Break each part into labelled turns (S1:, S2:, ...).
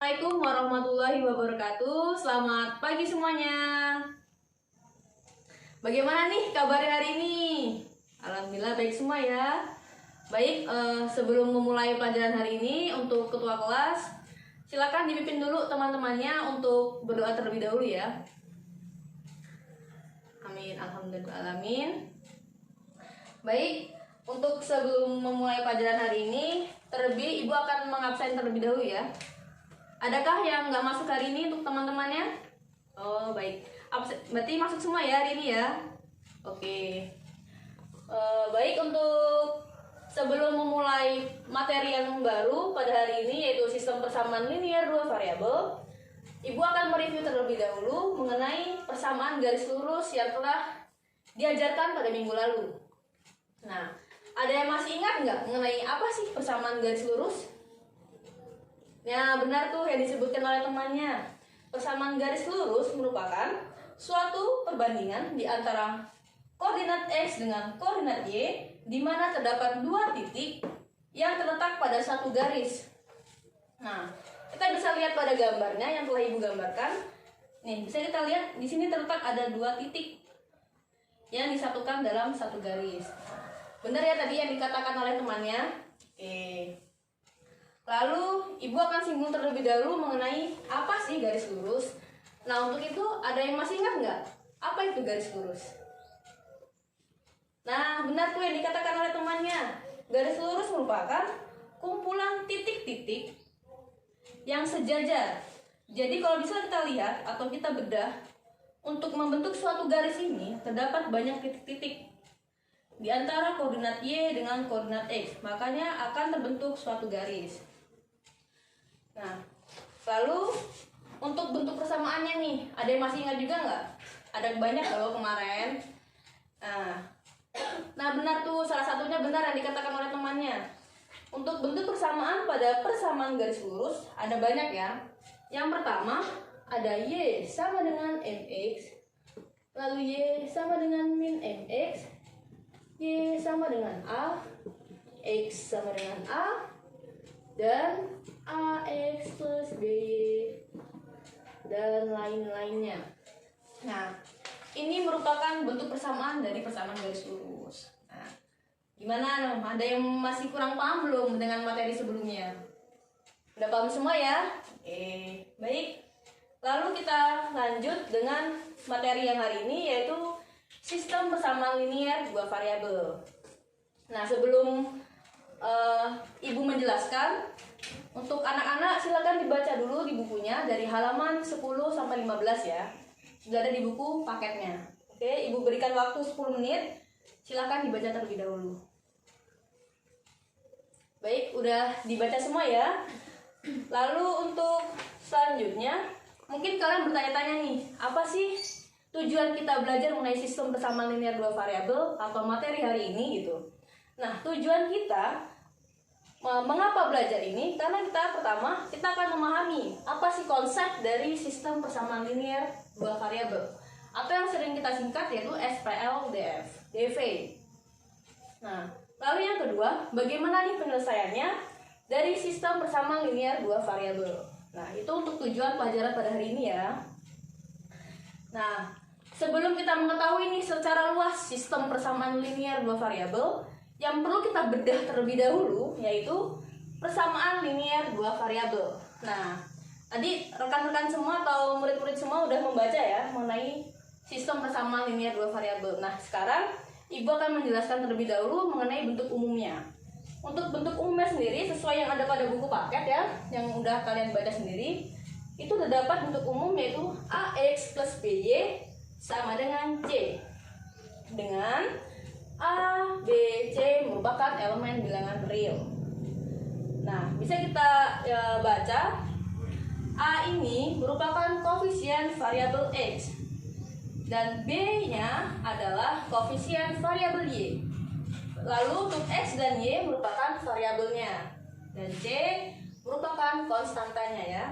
S1: Assalamualaikum warahmatullahi wabarakatuh. Selamat pagi semuanya. Bagaimana nih kabarnya hari ini? Alhamdulillah baik semua ya. Baik, sebelum memulai pelajaran hari ini, untuk ketua kelas silakan dipimpin dulu teman-temannya untuk berdoa terlebih dahulu ya. Amin, alhamdulillah alamin. Baik, untuk sebelum memulai pelajaran hari ini, terlebih ibu akan mengabsen terlebih dahulu ya. Adakah yang nggak masuk hari ini untuk teman-temannya? Oh baik, berarti masuk semua ya hari ini ya. Oke. Baik, untuk sebelum memulai materi yang baru pada hari ini, yaitu sistem persamaan linear dua variabel, ibu akan mereview terlebih dahulu mengenai persamaan garis lurus yang telah diajarkan pada minggu lalu. Nah, ada yang masih ingat nggak mengenai apa sih persamaan garis lurus? Ya benar tuh yang disebutkan oleh temannya. Persamaan garis lurus merupakan suatu perbandingan di antara koordinat X dengan koordinat Y, di mana terdapat dua titik yang terletak pada satu garis. Nah, kita bisa lihat pada gambarnya yang telah ibu gambarkan. Nih, bisa kita lihat di sini terletak ada dua titik yang disatukan dalam satu garis. Benar ya tadi yang dikatakan oleh temannya? Oke. Lalu ibu akan singgung terlebih dahulu mengenai apa sih garis lurus. Nah, untuk itu ada yang masih ingat nggak? Apa itu garis lurus? Nah, benar tuh yang dikatakan oleh temannya. Garis lurus merupakan kumpulan titik-titik yang sejajar. Jadi kalau bisa kita lihat atau kita bedah, untuk membentuk suatu garis ini terdapat banyak titik-titik di antara koordinat Y dengan koordinat X. Makanya akan terbentuk suatu garis. Nah, lalu untuk bentuk persamaannya nih, ada yang masih ingat juga nggak? Ada banyak kalau kemarin. Nah benar tuh, salah satunya benar yang dikatakan oleh temannya. Untuk bentuk persamaan pada persamaan garis lurus ada banyak ya. Yang pertama ada Y sama dengan MX, lalu Y sama dengan min MX, Y sama dengan A, X sama dengan A, dan AX plus BY, dan lain-lainnya. Nah, ini merupakan bentuk persamaan dari persamaan garis lurus. Nah, gimana? Ada yang masih kurang paham belum dengan materi sebelumnya? Udah paham semua ya? Baik. Lalu kita lanjut dengan materi yang hari ini, yaitu sistem persamaan linear dua variabel. Nah, sebelum ibu menjelaskan, untuk anak-anak silakan dibaca dulu di bukunya dari halaman 10 sampai 15 ya. Sudah ada di buku paketnya. Oke, ibu berikan waktu 10 menit. Silakan dibaca terlebih dahulu. Baik, udah dibaca semua ya. Lalu untuk selanjutnya, mungkin kalian bertanya-tanya nih, apa sih tujuan kita belajar mengenai sistem persamaan linear dua variabel atau materi hari ini gitu. Nah, tujuan kita mengapa belajar ini? Karena kita akan memahami apa sih konsep dari sistem persamaan linear dua variabel, atau yang sering kita singkat yaitu SPLDF, DV. Nah, lalu yang kedua, bagaimana nih penyelesaiannya dari sistem persamaan linear dua variabel. Nah, itu untuk tujuan pelajaran pada hari ini ya. Nah, sebelum kita mengetahui nih secara luas sistem persamaan linear dua variabel, yang perlu kita bedah terlebih dahulu yaitu persamaan linear dua variabel. Nah, tadi rekan-rekan semua atau murid-murid semua udah membaca ya mengenai sistem persamaan linear dua variabel. Nah, sekarang ibu akan menjelaskan terlebih dahulu mengenai bentuk umumnya. Untuk bentuk umumnya sendiri sesuai yang ada pada buku paket ya, yang udah kalian baca sendiri, itu terdapat bentuk umum yaitu AX plus BY sama dengan C, dengan A, B, C merupakan elemen bilangan real. Nah, bisa kita baca A ini merupakan koefisien variabel X dan B-nya adalah koefisien variabel Y. Lalu untuk X dan Y merupakan variabelnya dan C merupakan konstantanya ya.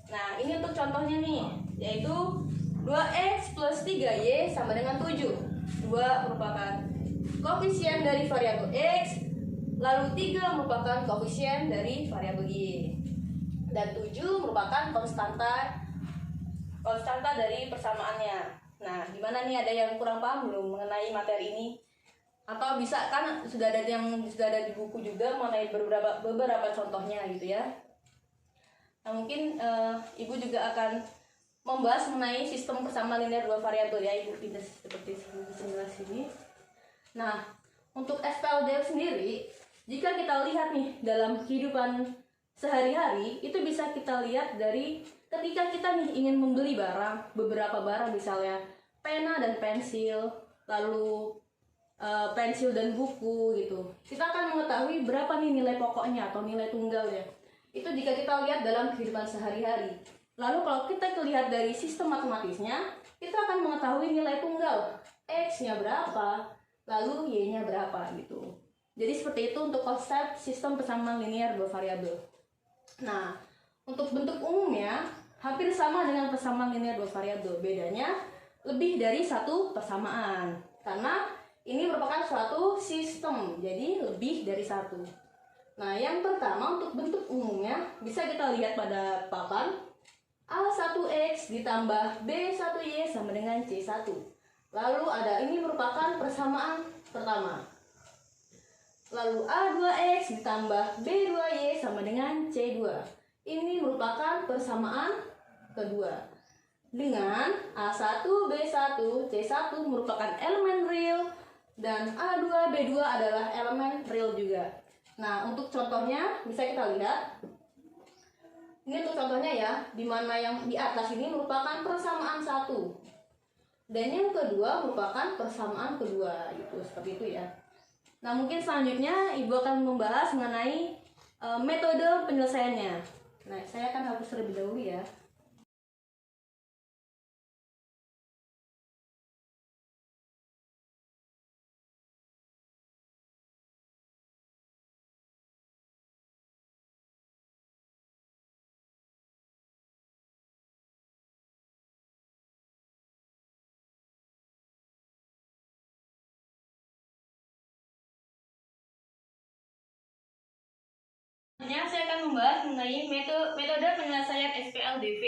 S1: Nah, ini untuk contohnya nih, yaitu 2X plus 3Y sama dengan 7. 2 merupakan koefisien dari variabel X, lalu 3 merupakan koefisien dari variabel Y. dan 7 merupakan konstanta dari persamaannya. Nah, gimana nih, ada yang kurang paham belum mengenai materi ini? Atau bisa kan sudah ada di buku juga mengenai beberapa contohnya gitu ya. Nah, mungkin Ibu juga akan membahas mengenai sistem persamaan linear dua variabel ya, Ibu pindah seperti sebelah sini. Nah, untuk SPLDF sendiri, jika kita lihat nih dalam kehidupan sehari-hari, itu bisa kita lihat dari ketika kita nih ingin membeli beberapa barang, misalnya pena dan pensil, lalu pensil dan buku gitu. Kita akan mengetahui berapa nih nilai pokoknya atau nilai tunggalnya. Itu jika kita lihat dalam kehidupan sehari-hari. Lalu kalau kita lihat dari sistem matematisnya, kita akan mengetahui nilai tunggal X-nya berapa, lalu Y-nya berapa gitu. Jadi seperti itu untuk konsep sistem persamaan linear dua variabel. Nah, untuk bentuk umumnya hampir sama dengan persamaan linear dua variabel. Bedanya lebih dari satu persamaan. Karena ini merupakan suatu sistem, jadi lebih dari satu. Nah, yang pertama untuk bentuk umumnya bisa kita lihat pada papan. A1X ditambah B1Y sama dengan C1. Lalu ini merupakan persamaan pertama. Lalu A2X ditambah B2Y sama dengan C2. Ini merupakan persamaan kedua. Dengan A1, B1, C1 merupakan elemen real dan A2, B2 adalah elemen real juga. Nah, untuk contohnya bisa kita lihat. Ini untuk contohnya ya, di mana yang di atas ini merupakan persamaan satu. Dan yang kedua merupakan persamaan kedua, gitu, seperti itu ya. Nah, mungkin selanjutnya Ibu akan membahas mengenai metode penyelesaiannya. Nah, saya akan hapus terlebih dahulu ya. Selanjutnya saya akan membahas mengenai metode penyelesaian SPLDV.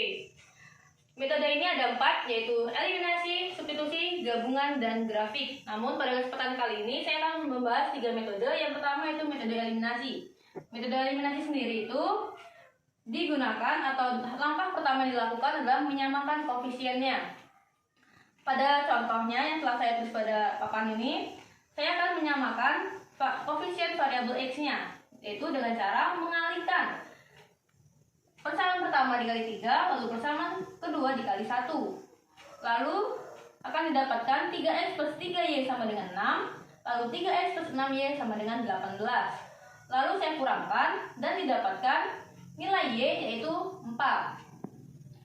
S1: Metode ini ada 4, yaitu eliminasi, substitusi, gabungan, dan grafik. Namun pada kesempatan kali ini saya akan membahas 3 metode. Yang pertama itu metode eliminasi. Metode eliminasi sendiri itu digunakan atau langkah pertama yang dilakukan adalah menyamakan koefisiennya. Pada contohnya yang telah saya tulis pada papan ini, saya akan menyamakan koefisien variabel X-nya, yaitu dengan cara mengalihkan persamaan pertama dikali 3, lalu persamaan kedua dikali 1. Lalu akan didapatkan 3x plus 3y sama dengan 6, lalu 3x plus 6y sama dengan 18. Lalu saya kurangkan dan didapatkan nilai y yaitu 4.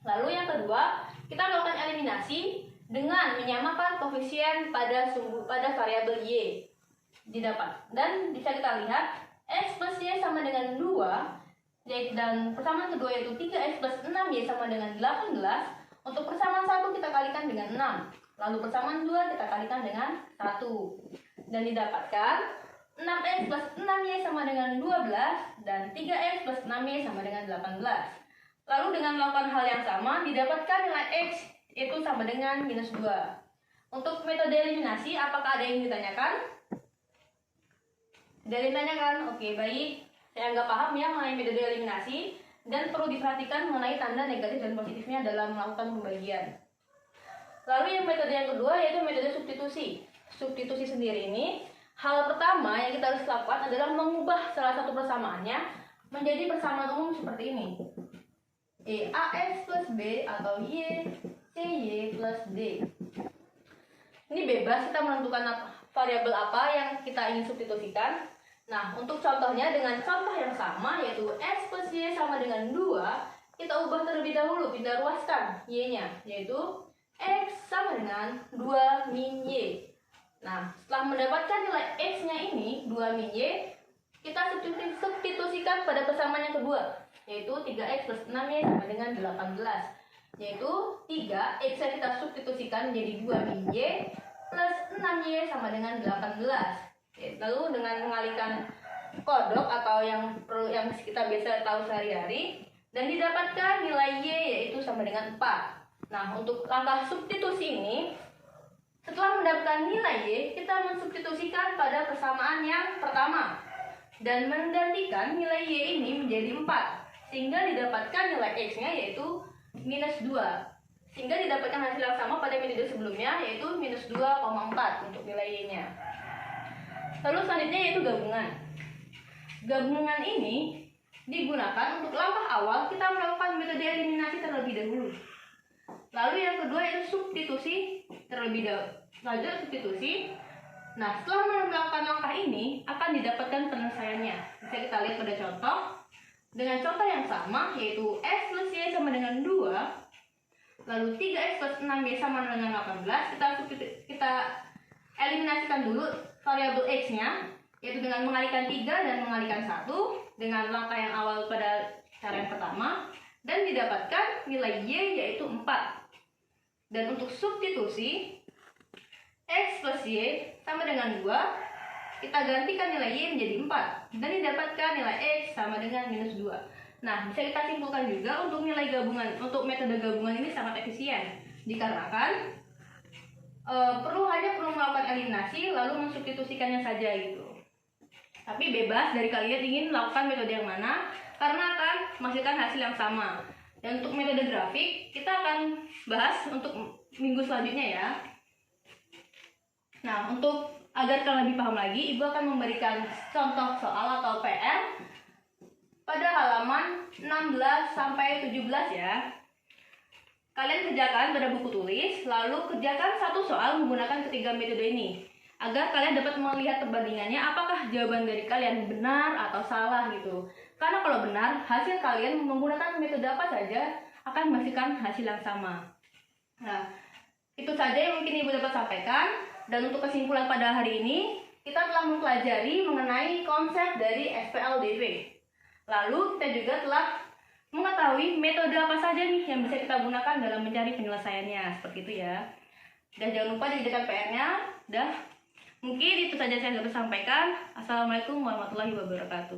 S1: Lalu yang kedua, kita melakukan eliminasi dengan menyamakan koefisien pada variabel y didapat. Dan bisa kita lihat x plus y sama dengan 2, dan persamaan kedua yaitu 3x plus 6y sama dengan 18. Untuk persamaan 1 kita kalikan dengan 6, lalu persamaan 2 kita kalikan dengan 1, dan didapatkan 6x plus 6y sama dengan 12 dan 3x plus 6y sama dengan 18. Lalu dengan melakukan hal yang sama didapatkan nilai x itu sama dengan minus 2. Untuk metode eliminasi, apakah ada yang ditanyakan? Dari ditanyakan, oke, baik. Saya anggap paham ya mengenai metode eliminasi dan perlu diperhatikan mengenai tanda negatif dan positifnya dalam melakukan pembagian. Lalu yang metode yang kedua yaitu metode substitusi. Substitusi sendiri ini, hal pertama yang kita harus lakukan adalah mengubah salah satu persamaannya menjadi persamaan umum seperti ini. AX plus B atau Y CY plus D. Ini bebas kita menentukan variabel apa yang kita ingin substitusikan. Nah, untuk contohnya dengan contoh yang sama yaitu x plus y sama dengan 2, kita ubah terlebih dahulu, kita ruaskan y-nya, yaitu x sama dengan 2 min y. Nah, setelah mendapatkan nilai x-nya ini 2 min y, kita substitusikan pada persamaan yang kedua, yaitu 3x plus 6y sama dengan 18. Yaitu 3, x-nya kita substitusikan menjadi 2 min y plus 6y sama dengan 18. Lalu dengan mengalihkan kodok atau yang kita biasa tahu sehari-hari, dan didapatkan nilai Y yaitu sama dengan 4. Nah, untuk langkah substitusi ini, setelah mendapatkan nilai Y, kita mensubstitusikan pada persamaan yang pertama dan menggantikan nilai Y ini menjadi 4, sehingga didapatkan nilai X-nya yaitu -2, sehingga didapatkan hasil yang sama pada metode sebelumnya yaitu -2,4 untuk nilai Y-nya. Lalu selanjutnya yaitu gabungan. Gabungan ini digunakan untuk langkah awal kita melakukan metode eliminasi terlebih dahulu. Lalu yang kedua yaitu substitusi terlebih dahulu. Lanjut substitusi. Nah, setelah melakukan langkah ini akan didapatkan penyelesaiannya. Bisa kita lihat pada contoh. Dengan contoh yang sama yaitu X plus Y sama dengan 2. Lalu 3X plus 6Y sama dengan 18. Kita eliminasikan dulu variabel X-nya, yaitu dengan mengalihkan 3 dan mengalihkan 1 dengan langkah yang awal pada cara yang pertama, dan didapatkan nilai Y yaitu 4. Dan untuk substitusi X plus Y sama dengan 2, kita gantikan nilai Y menjadi 4 dan didapatkan nilai X sama dengan -2. Nah, bisa kita simpulkan juga untuk nilai gabungan, untuk metode gabungan ini sangat efisien dikarenakan perlu melakukan eliminasi lalu mensubstitusikannya saja gitu. Tapi bebas dari kalian ingin melakukan metode yang mana karena akan menghasilkan hasil yang sama. Dan untuk metode grafik kita akan bahas untuk minggu selanjutnya ya. Nah, untuk agar kalian lebih paham lagi, Ibu akan memberikan contoh soal atau PR pada halaman 16 sampai 17 ya. Kalian kerjakan pada buku tulis, lalu kerjakan satu soal menggunakan ketiga metode ini agar kalian dapat melihat perbandingannya apakah jawaban dari kalian benar atau salah gitu. Karena kalau benar, hasil kalian menggunakan metode apa saja akan menghasilkan hasil yang sama. Nah, itu saja yang mungkin Ibu dapat sampaikan. Dan untuk kesimpulan pada hari ini, kita telah mempelajari mengenai konsep dari SPLDV. Lalu kita juga telah mengetahui metode apa saja nih yang bisa kita gunakan dalam mencari penyelesaiannya. Seperti itu ya. Dan jangan lupa dikerjakan PR-nya. Mungkin itu saja saya dapat sampaikan. Assalamualaikum warahmatullahi wabarakatuh.